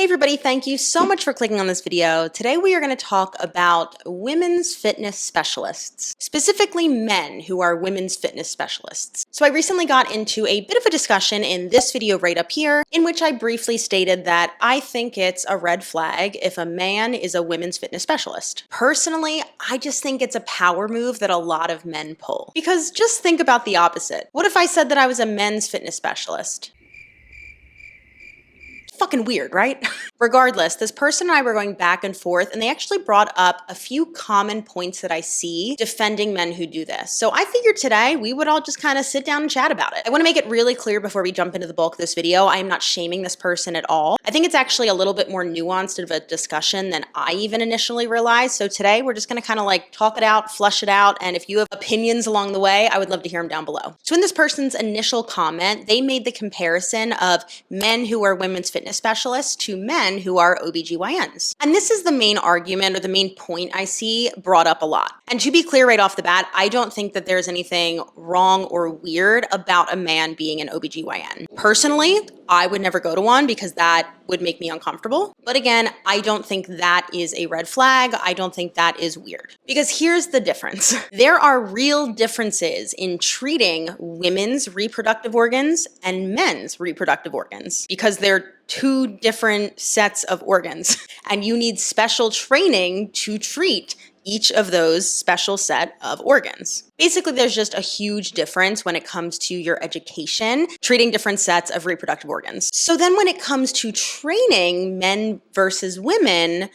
Hey everybody, thank you so much for clicking on this video. Today we are going to talk about women's fitness specialists, specifically men who are women's fitness specialists. So I recently got into a bit of a discussion in this video right up here, in which I briefly stated that I think it's a red flag if a man is a women's fitness specialist. Personally, I just think it's a power move that a lot of men pull. Because just think about the opposite. What if I said that I was a men's fitness specialist? Fucking weird, right? Regardless, this person and I were going back and forth, and they actually brought up a few common points that I see defending men who do this. So I figured today we would all just kind of sit down and chat about it. I want to make it really clear before we jump into the bulk of this video, I am not shaming this person at all. I think it's actually a little bit more nuanced of a discussion than I even initially realized. So today we're just going to kind of like talk it out, flush it out, and if you have opinions along the way, I would love to hear them down below. So in this person's initial comment, they made the comparison of men who are women's fitness specialists to men who are OBGYNs. And this is the main argument or the main point I see brought up a lot. And to be clear right off the bat, I don't think that there's anything wrong or weird about a man being an OBGYN. Personally, I would never go to one because that would make me uncomfortable. But again, I don't think that is a red flag. I don't think that is weird. Because here's the difference. There are real differences in treating women's reproductive organs and men's reproductive organs because they're two different sets of organs. And you need special training to treat each of those special set of organs. Basically, there's just a huge difference when it comes to your education, treating different sets of reproductive organs. So then when it comes to training men versus women,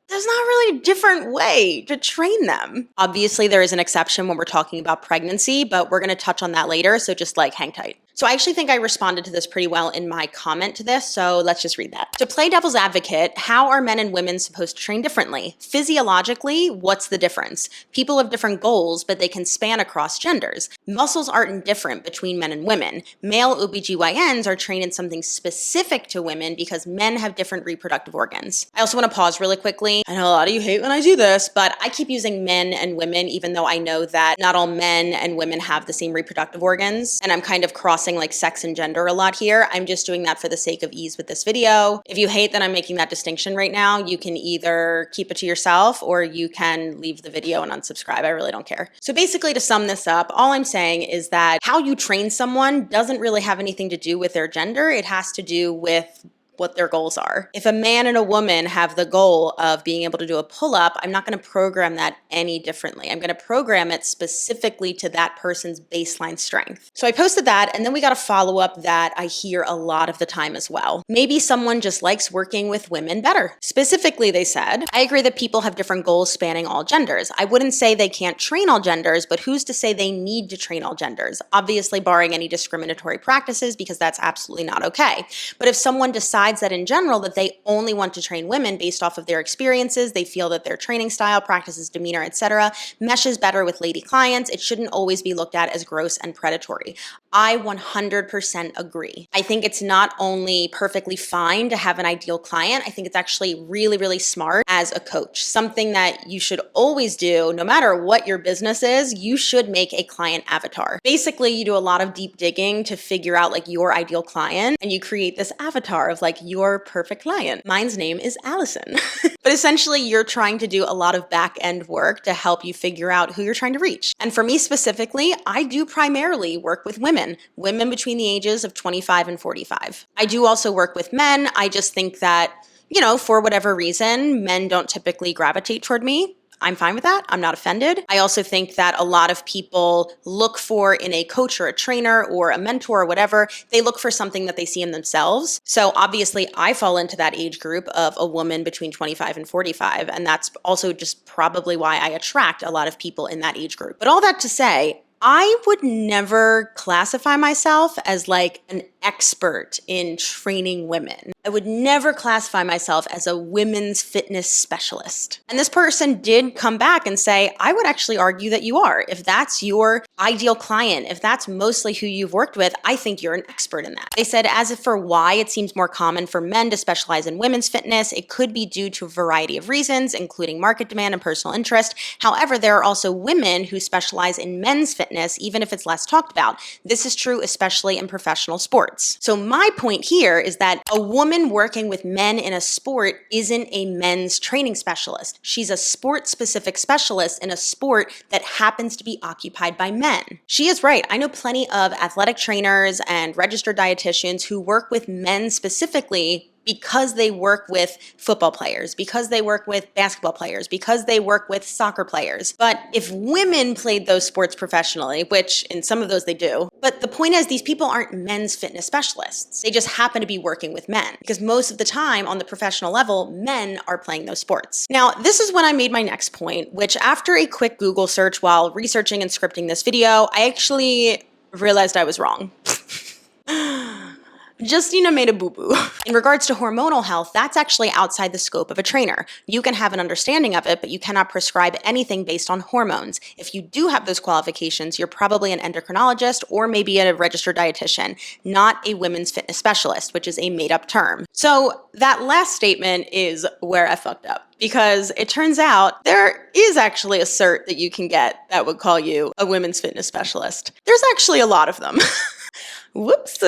there's not really a different way to train them. Obviously, there is an exception when we're talking about pregnancy, but we're going to touch on that later, so just like hang tight. So I actually think I responded to this pretty well in my comment to this, so let's just read that. To play devil's advocate, how are men and women supposed to train differently? Physiologically, what's the difference? People have different goals, but they can span across genders. Muscles aren't different between men and women. Male OBGYNs are trained in something specific to women because men have different reproductive organs. I also want to pause really quickly. I know a lot of you hate when I do this, but I keep using men and women even though I know that not all men and women have the same reproductive organs, and I'm kind of crossing like sex and gender a lot here. I'm just doing that for the sake of ease with this video. If you hate that I'm making that distinction right now, you can either keep it to yourself or you can leave the video and unsubscribe. I really don't care. So basically, to sum this up, all I'm saying is that how you train someone doesn't really have anything to do with their gender. It has to do with what their goals are. If a man and a woman have the goal of being able to do a pull-up, I'm not going to program that any differently. I'm going to program it specifically to that person's baseline strength. So I posted that, and then we got a follow-up that I hear a lot of the time as well. Maybe someone just likes working with women better. Specifically, they said, I agree that people have different goals spanning all genders. I wouldn't say they can't train all genders, but who's to say they need to train all genders? Obviously, barring any discriminatory practices, because that's absolutely not okay. But if someone decides that in general that they only want to train women based off of their experiences, they feel that their training style, practices, demeanor, etc. meshes better with lady clients, it shouldn't always be looked at as gross and predatory. I 100% agree. I think it's not only perfectly fine to have an ideal client, I think it's actually really, really smart as a coach. Something that you should always do, no matter what your business is, you should make a client avatar. Basically, you do a lot of deep digging to figure out like your ideal client, and you create this avatar of like your perfect client. Mine's name is Allison. But essentially, you're trying to do a lot of back-end work to help you figure out who you're trying to reach. And for me specifically, I do primarily work with women between the ages of 25 and 45. I do also work with men. I just think that, you know, for whatever reason, men don't typically gravitate toward me. I'm fine with that. I'm not offended. I also think that a lot of people look for in a coach or a trainer or a mentor or whatever, they look for something that they see in themselves. So obviously I fall into that age group of a woman between 25 and 45. And that's also just probably why I attract a lot of people in that age group. But all that to say, I would never classify myself as like an expert in training women. I would never classify myself as a women's fitness specialist. And this person did come back and say, I would actually argue that you are. If that's your ideal client, if that's mostly who you've worked with, I think you're an expert in that. They said, as for why it seems more common for men to specialize in women's fitness, it could be due to a variety of reasons, including market demand and personal interest. However, there are also women who specialize in men's fitness, even if it's less talked about. This is true especially in professional sports. sports. So my point here is that a woman working with men in a sport isn't a men's training specialist. She's a sport-specific specialist in a sport that happens to be occupied by men. She is right. I know plenty of athletic trainers and registered dietitians who work with men specifically because they work with football players, because they work with basketball players, because they work with soccer players. But if women played those sports professionally, which in some of those they do, but the point is these people aren't men's fitness specialists. They just happen to be working with men because most of the time on the professional level, men are playing those sports. Now, this is when I made my next point, which after a quick Google search while researching and scripting this video, I actually realized I was wrong. Justina made a boo-boo. In regards to hormonal health, that's actually outside the scope of a trainer. You can have an understanding of it, but you cannot prescribe anything based on hormones. If you do have those qualifications, you're probably an endocrinologist or maybe a registered dietitian, not a women's fitness specialist, which is a made-up term. So that last statement is where I fucked up, because it turns out there is actually a cert that you can get that would call you a women's fitness specialist. There's actually a lot of them. Whoops.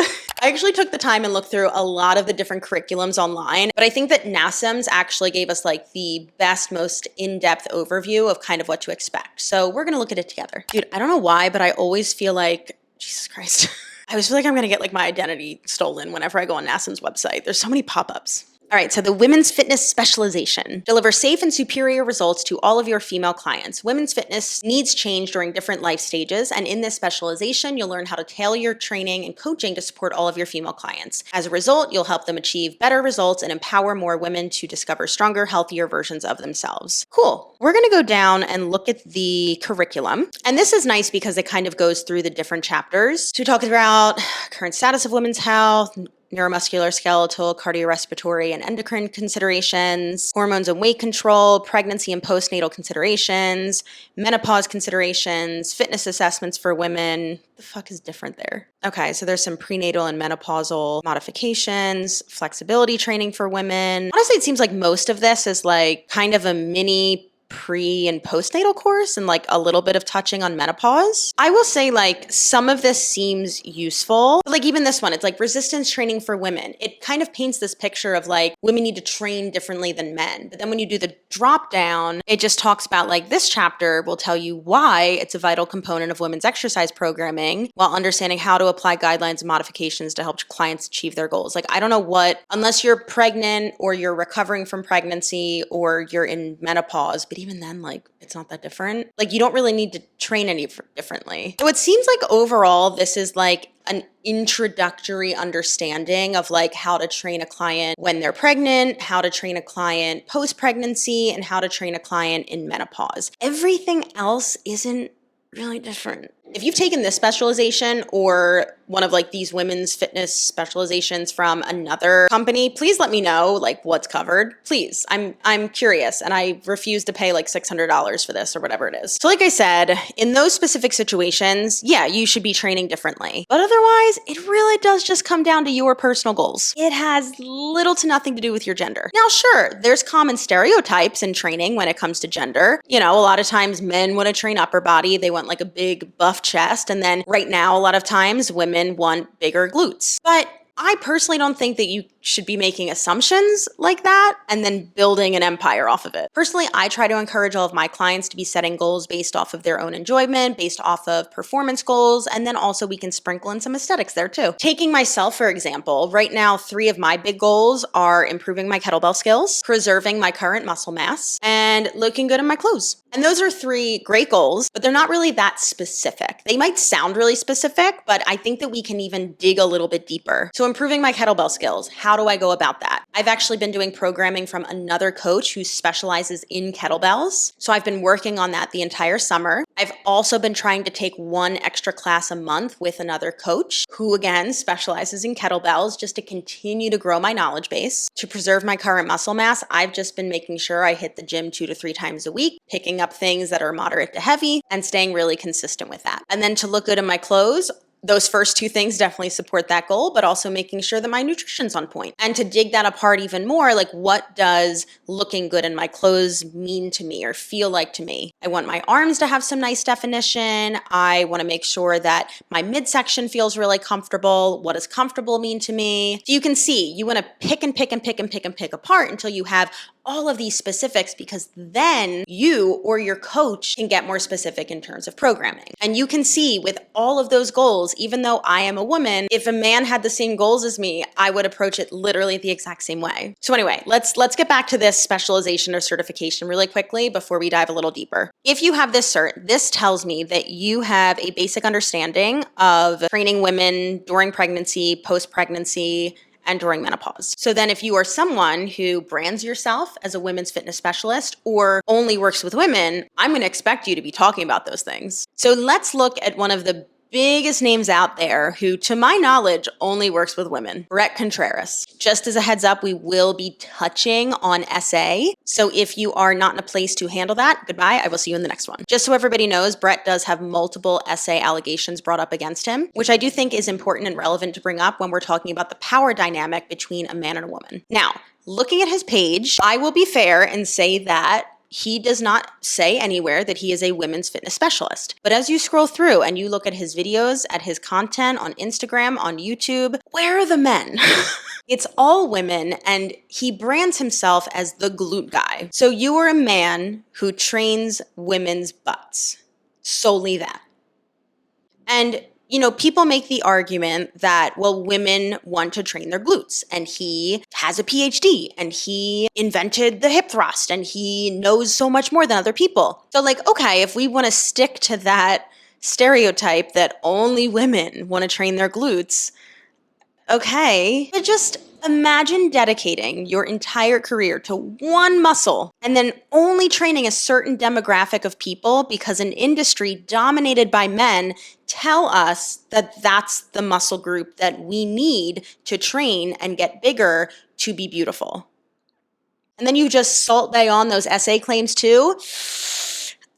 I actually took the time and looked through a lot of the different curriculums online, but I think that NASM's actually gave us like the best, most in-depth overview of kind of what to expect. So we're going to look at it together. Dude, I don't know why, but I always feel like, Jesus Christ, I always feel like I'm going to get like my identity stolen whenever I go on NASM's website. There's so many pop-ups. All right, so the women's fitness specialization. Deliver safe and superior results to all of your female clients. Women's fitness needs change during different life stages, and in this specialization, you'll learn how to tailor your training and coaching to support all of your female clients. As a result, you'll help them achieve better results and empower more women to discover stronger, healthier versions of themselves. Cool. We're gonna go down and look at the curriculum. And this is nice because it kind of goes through the different chapters. So we talked about current status of women's health, neuromuscular, skeletal, cardiorespiratory, and endocrine considerations, hormones and weight control, pregnancy and postnatal considerations, menopause considerations, fitness assessments for women. The fuck is different there? Okay, so there's some prenatal and menopausal modifications, flexibility training for women. Honestly, it seems like most of this is like kind of a mini pre and postnatal course and like a little bit of touching on menopause. I will say like some of this seems useful. But like even this one, it's like resistance training for women. It kind of paints this picture of like women need to train differently than men. But then when you do the drop down, it just talks about like this chapter will tell you why it's a vital component of women's exercise programming while understanding how to apply guidelines and modifications to help clients achieve their goals. Like I don't know what, unless you're pregnant or you're recovering from pregnancy or you're in menopause, but even then, like, it's not that different. Like, you don't really need to train any differently. So it seems like overall, this is like an introductory understanding of like how to train a client when they're pregnant, how to train a client post-pregnancy, and how to train a client in menopause. Everything else isn't really different. If you've taken this specialization or one of like these women's fitness specializations from another company, please let me know like what's covered. Please, I'm curious, and I refuse to pay like $600 for this or whatever it is. So like I said, in those specific situations, yeah, you should be training differently. But otherwise, it really does just come down to your personal goals. It has little to nothing to do with your gender. Now, sure, there's common stereotypes in training when it comes to gender. You know, a lot of times men want to train upper body. They want like a big buff chest. And then right now, a lot of times women want bigger glutes. But I personally don't think that you should be making assumptions like that and then building an empire off of it. Personally, I try to encourage all of my clients to be setting goals based off of their own enjoyment, based off of performance goals, and then also we can sprinkle in some aesthetics there too. Taking myself, for example, right now, 3 of my big goals are improving my kettlebell skills, preserving my current muscle mass, and looking good in my clothes. And those are 3 great goals, but they're not really that specific. They might sound really specific, but I think that we can even dig a little bit deeper. So improving my kettlebell skills, how do I go about that? I've actually been doing programming from another coach who specializes in kettlebells. So I've been working on that the entire summer. I've also been trying to take 1 extra class a month with another coach who again specializes in kettlebells just to continue to grow my knowledge base. To preserve my current muscle mass, I've just been making sure I hit the gym 2 to 3 times a week, picking up things that are moderate to heavy and staying really consistent with that. And then to look good in my clothes, Those first two things definitely support that goal, but also making sure that my nutrition's on point. And to dig that apart even more, like what does looking good in my clothes mean to me or feel like to me? I want my arms to have some nice definition. I want to make sure that my midsection feels really comfortable. What does comfortable mean to me? So you can see, you want to pick and pick and pick and pick and pick apart until you have all of these specifics, because then you or your coach can get more specific in terms of programming. And you can see with all of those goals, even though I am a woman, if a man had the same goals as me, I would approach it literally the exact same way. So anyway, let's get back to this specialization or certification really quickly before we dive a little deeper. If you have this cert, this tells me that you have a basic understanding of training women during pregnancy, post-pregnancy, and during menopause. So then if you are someone who brands yourself as a women's fitness specialist or only works with women, I'm going to expect you to be talking about those things. So let's look at one of the biggest names out there who, to my knowledge, only works with women, Brett Contreras. Just as a heads up, we will be touching on SA. So if you are not in a place to handle that, goodbye, I will see you in the next one. Just so everybody knows, Brett does have multiple SA allegations brought up against him, which I do think is important and relevant to bring up when we're talking about the power dynamic between a man and a woman. Now, looking at his page, I will be fair and say that he does not say anywhere that he is a women's fitness specialist. But as you scroll through and you look at his videos, at his content on Instagram, on YouTube, where are the men? It's all women, and he brands himself as the glute guy. So you are a man who trains women's butts. Solely that. And you know, people make the argument that, well, women want to train their glutes, and he has a PhD and he invented the hip thrust and he knows so much more than other people. So like, okay, if we want to stick to that stereotype that only women want to train their glutes, okay, but just imagine dedicating your entire career to one muscle and then only training a certain demographic of people because an industry dominated by men tell us that that's the muscle group that we need to train and get bigger to be beautiful. And then you just salt bay on those SA claims too.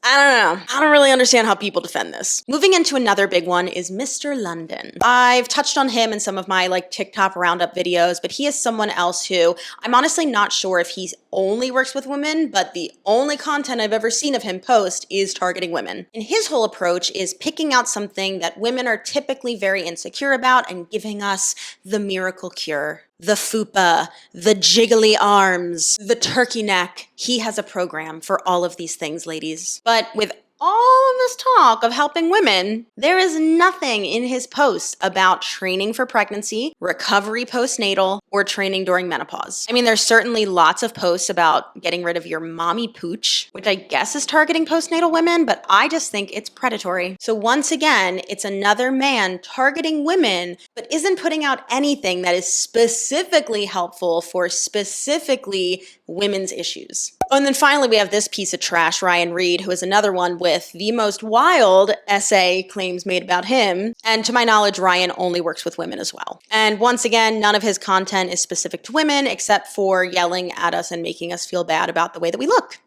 I don't know. I don't really understand how people defend this. Moving into another big one is Mr. London. I've touched on him in some of my TikTok roundup videos, but he is someone else who I'm honestly not sure if he only works with women, but the only content I've ever seen of him post is targeting women. And his whole approach is picking out something that women are typically very insecure about and giving us the miracle cure. The fupa, the jiggly arms, the turkey neck. He has a program for all of these things, ladies. But with all of this talk of helping women, there is nothing in his posts about training for pregnancy, recovery postnatal, or training during menopause. I mean, there's certainly lots of posts about getting rid of your mommy pooch, which I guess is targeting postnatal women, but I just think it's predatory. So once again, it's another man targeting women, but isn't putting out anything that is specifically helpful for specifically women's issues. Oh, and then finally, we have this piece of trash, Ryan Reed, who is another one with the most wild SA claims made about him. And to my knowledge, Ryan only works with women as well. And once again, none of his content is specific to women except for yelling at us and making us feel bad about the way that we look.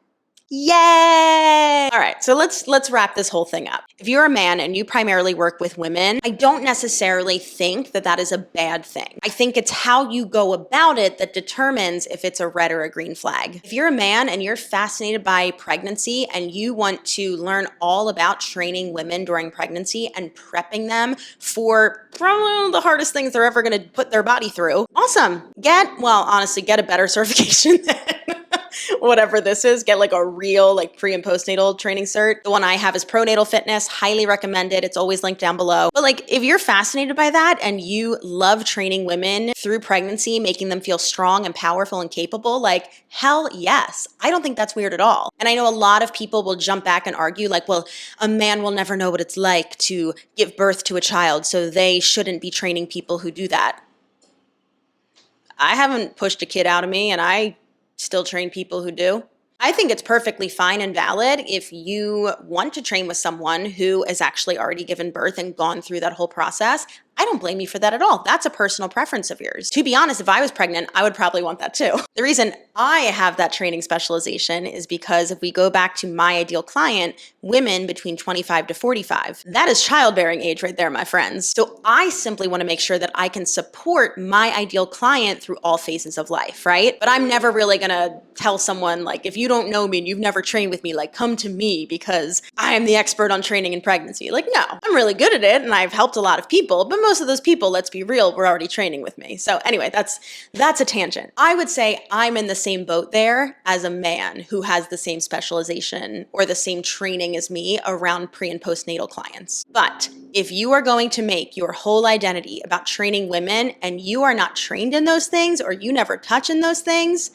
Yay! All right, so let's wrap this whole thing up. If you're a man and you primarily work with women, I don't necessarily think that that is a bad thing. I think it's how you go about it that determines if it's a red or a green flag. If you're a man and you're fascinated by pregnancy and you want to learn all about training women during pregnancy and prepping them for probably the hardest things they're ever going to put their body through, awesome. Honestly, get a better certification than whatever this is. Get a real pre and postnatal training cert. The one I have is Pronatal Fitness. Highly recommend it. It's always linked down below. But if you're fascinated by that and you love training women through pregnancy, making them feel strong and powerful and capable, hell yes. I don't think that's weird at all. And I know a lot of people will jump back and argue a man will never know what it's like to give birth to a child, so they shouldn't be training people who do that. I haven't pushed a kid out of me, and I still train people who do. I think it's perfectly fine and valid if you want to train with someone who has actually already given birth and gone through that whole process. I don't blame you for that at all. That's a personal preference of yours. To be honest, if I was pregnant, I would probably want that too. The reason I have that training specialization is because if we go back to my ideal client, women between 25 to 45, that is childbearing age right there, my friends. So I simply want to make sure that I can support my ideal client through all phases of life, right? But I'm never really going to tell someone, like, if you don't know me and you've never trained with me, like, come to me because I am the expert on training in pregnancy. Like, no, I'm really good at it and I've helped a lot of people, but most of those people, let's be real, were already training with me. So anyway, that's a tangent. I would say I'm in the same boat there as a man who has the same specialization or the same training as me around pre and postnatal clients. But if you are going to make your whole identity about training women and you are not trained in those things or you never touch in those things,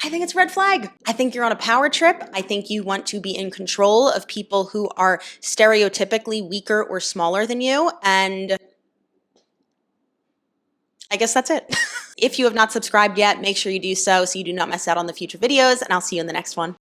I think it's a red flag. I think you're on a power trip. I think you want to be in control of people who are stereotypically weaker or smaller than you. And I guess that's it. If you have not subscribed yet, make sure you do so you do not miss out on the future videos, and I'll see you in the next one.